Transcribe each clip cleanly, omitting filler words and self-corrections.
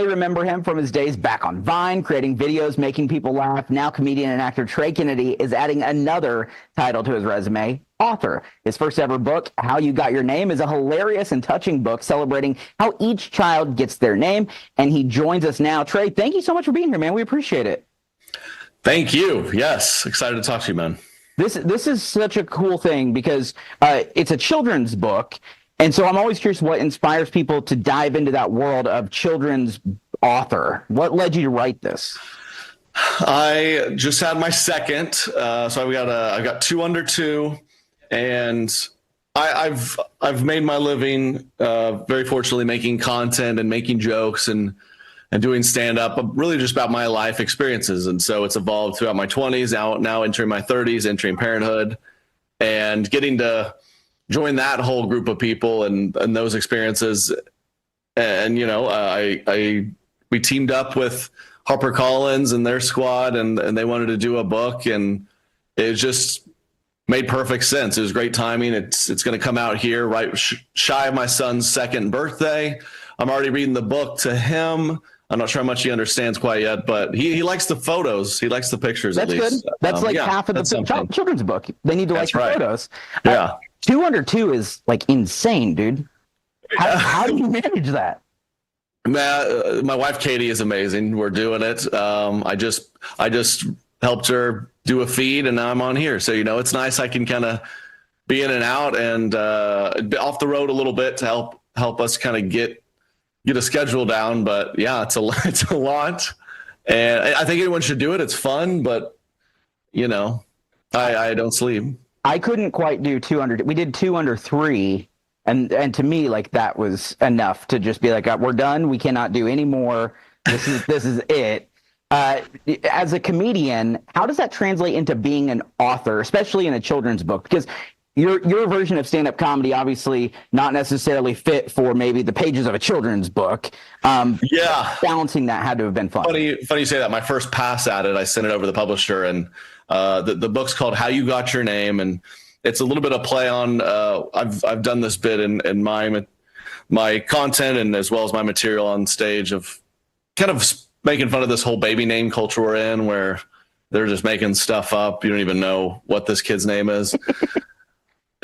may remember him from his days back on Vine, creating videos, making people laugh. Now comedian and actor Trey Kennedy is adding another title to his resume, author. His first ever book, How You Got Your Name, is a hilarious and touching book celebrating how each child gets their name. And he joins us now. Trey, thank you so much for being here, man. We appreciate it. Thank you. Yes. Excited to talk to you, man. This is such a cool thing because it's a children's book. And so I'm always curious what inspires people to dive into that world of children's author. What led you to write this? I just had my second. So I've got two under two, and I've made my living, very fortunately, making content and making jokes and doing stand-up, really just about my life experiences. And so it's evolved throughout my 20s, now entering my 30s, entering parenthood, and getting to join that whole group of people and those experiences. And, we teamed up with HarperCollins and their squad, and they wanted to do a book, and it just made perfect sense. It was great timing. It's going to come out here right shy of my son's second birthday. I'm already reading the book to him. I'm not sure how much he understands quite yet, but he likes the photos. He likes the pictures. That's at least. Good. That's half of the children's book. They need to like the photos. Yeah. 2 under 2 is insane, dude. How do you manage that? My wife Katie is amazing. We're doing it. I just helped her do a feed, and now I'm on here. So it's nice. I can kind of be in and out and off the road a little bit to help us kind of get a schedule down. But yeah, it's a lot, and I think anyone should do it. It's fun, but I don't sleep. I couldn't quite do 2 under. We did 2 under 3. And to me, that was enough to just be like, we're done. We cannot do any more. This is it. As a comedian, how does that translate into being an author, especially in a children's book? Because your version of stand-up comedy, obviously not necessarily fit for maybe the pages of a children's book. Balancing that had to have been fun. Funny you say that. My first pass at it, I sent it over to the publisher, and the book's called How You Got Your Name, and it's a little bit of play on. I've done this bit in my content and as well as my material on stage of kind of making fun of this whole baby name culture we're in, where they're just making stuff up. You don't even know what this kid's name is.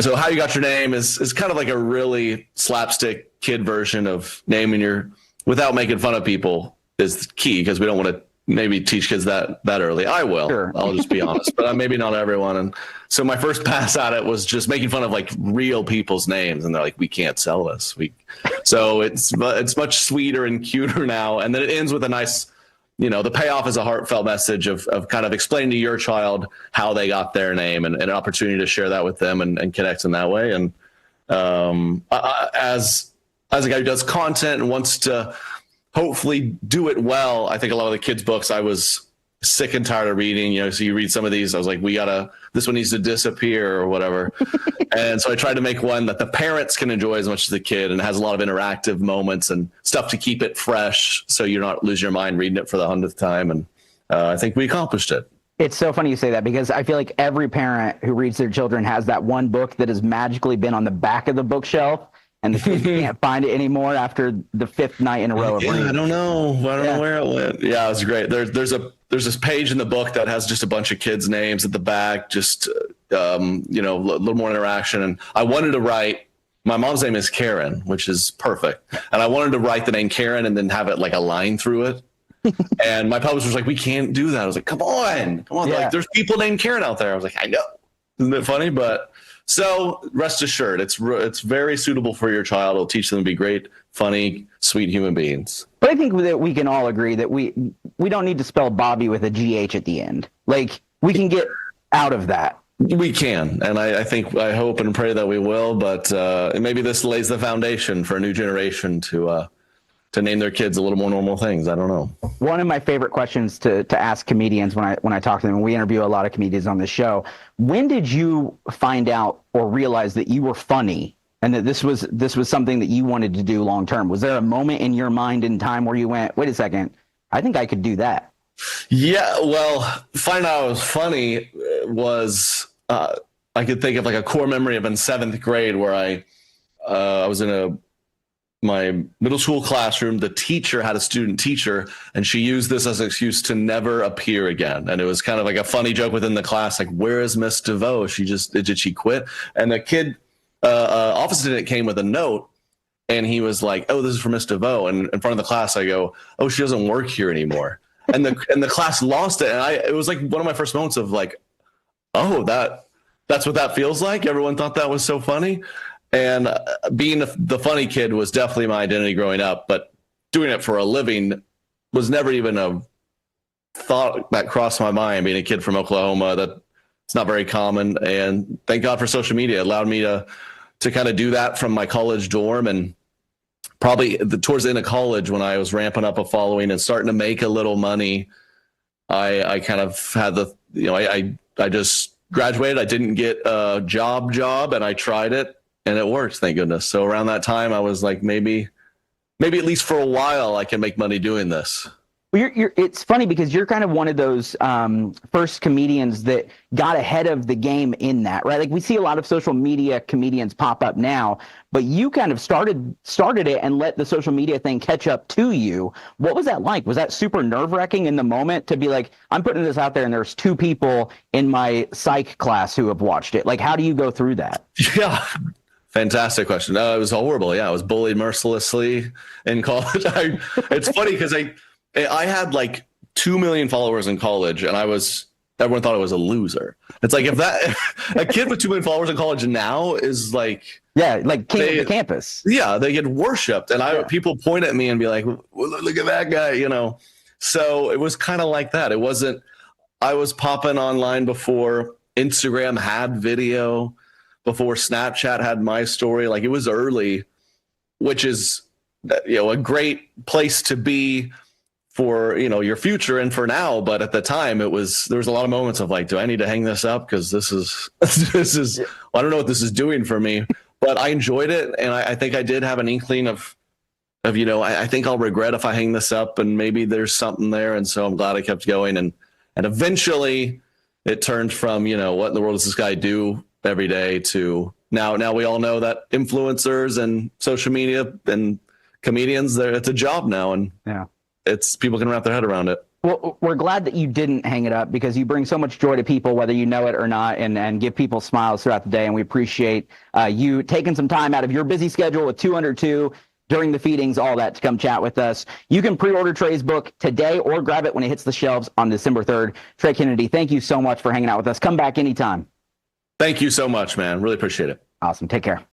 So How You Got Your Name is kind of like a really slapstick kid version of naming without making fun of people is key, because we don't want to maybe teach kids that early. I will. Sure. I'll just be honest, but maybe not everyone. And so my first pass at it was just making fun of real people's names, and they're like, "We can't sell this." So it's much sweeter and cuter now. And then it ends with a nice, the payoff is a heartfelt message of kind of explaining to your child how they got their name, and an opportunity to share that with them and connect in that way. And as a guy who does content and wants to hopefully do it well, I think a lot of the kids' books I was sick and tired of reading. So you read some of these, I was like, this one needs to disappear or whatever. And so I tried to make one that the parents can enjoy as much as the kid, and has a lot of interactive moments and stuff to keep it fresh, so you're not losing your mind reading it for the 100th time. And I think we accomplished it. It's so funny you say that, because I feel like every parent who reads their children has that one book that has magically been on the back of the bookshelf, and the kids can't find it anymore after the 5th night in a row of reading. I don't know where it went. Yeah, it was great. There's this page in the book that has just a bunch of kids' names at the back, just a little more interaction. And I wanted to write, my mom's name is Karen, which is perfect. And I wanted to write the name Karen and then have it a line through it. And my publisher was like, "We can't do that." I was like, come on. Yeah. There's people named Karen out there. I was like, I know. Isn't it funny? But so rest assured, it's very suitable for your child. It'll teach them to be great, funny, sweet human beings. But I think that we can all agree that we don't need to spell Bobby with a GH at the end. We can get out of that. We can. And I hope and pray that we will. But maybe this lays the foundation for a new generation to name their kids a little more normal things. I don't know. One of my favorite questions to ask comedians when I talk to them, and we interview a lot of comedians on this show, when did you find out or realize that you were funny and that this was something that you wanted to do long term? Was there a moment in your mind in time where you went, wait a second, I think I could do that? Yeah, well, finding out I was funny was, I could think of a core memory of in 7th grade where I was in my middle school classroom, the teacher had a student teacher, and she used this as an excuse to never appear again. And it was kind of like a funny joke within the class, like, where is Miss DeVoe? Did she quit? And the kid, office attendant came with a note, and he was like, oh, this is for Miss DeVoe. And in front of the class, I go, oh, she doesn't work here anymore. And the class lost it. And it was like one of my first moments of like, oh, that's what that feels like. Everyone thought that was so funny. And being the funny kid was definitely my identity growing up, but doing it for a living was never even a thought that crossed my mind. Being a kid from Oklahoma, that it's not very common. And thank God for social media. It allowed me to kind of do that from my college dorm. And probably towards the end of college, when I was ramping up a following and starting to make a little money, I kind of had I just graduated. I didn't get a job, and I tried it. And it worked, thank goodness. So around that time, I was like, maybe at least for a while, I can make money doing this. Well, it's funny because you're kind of one of those first comedians that got ahead of the game in that, right? Like we see a lot of social media comedians pop up now, but you kind of started it and let the social media thing catch up to you. What was that like? Was that super nerve-wracking in the moment to be like, I'm putting this out there and there's 2 people in my psych class who have watched it? Like, how do you go through that? Yeah. Fantastic question. It was horrible. Yeah, I was bullied mercilessly in college. It's funny because I had like 2 million followers in college, and everyone thought I was a loser. It's like if a kid with 2 million followers in college now is like, yeah, like king of the campus. Yeah, they get worshipped, and people point at me and be like, well, look at that guy, you know. So it was kind of like that. It wasn't. I was popping online before Instagram had video, before Snapchat had my story. Like it was early, which is, a great place to be for, your future and for now. But at the time there was a lot of moments of like, do I need to hang this up? Cause this is, I don't know what this is doing for me, but I enjoyed it. And I think I did have an inkling of, I think I'll regret if I hang this up, and maybe there's something there. And so I'm glad I kept going. And eventually it turned from, what in the world does this guy do every day to now we all know that influencers and social media and comedians, it's a job now, and it's people can wrap their head around it. Well, we're glad that you didn't hang it up because you bring so much joy to people, whether you know it or not, and give people smiles throughout the day. And we appreciate you taking some time out of your busy schedule with 202 during the feedings, all that, to come chat with us. You can pre-order Trey's book today or grab it when it hits the shelves on December 3rd. Trey Kennedy, thank you so much for hanging out with us. Come back anytime. Thank you so much, man. Really appreciate it. Awesome. Take care.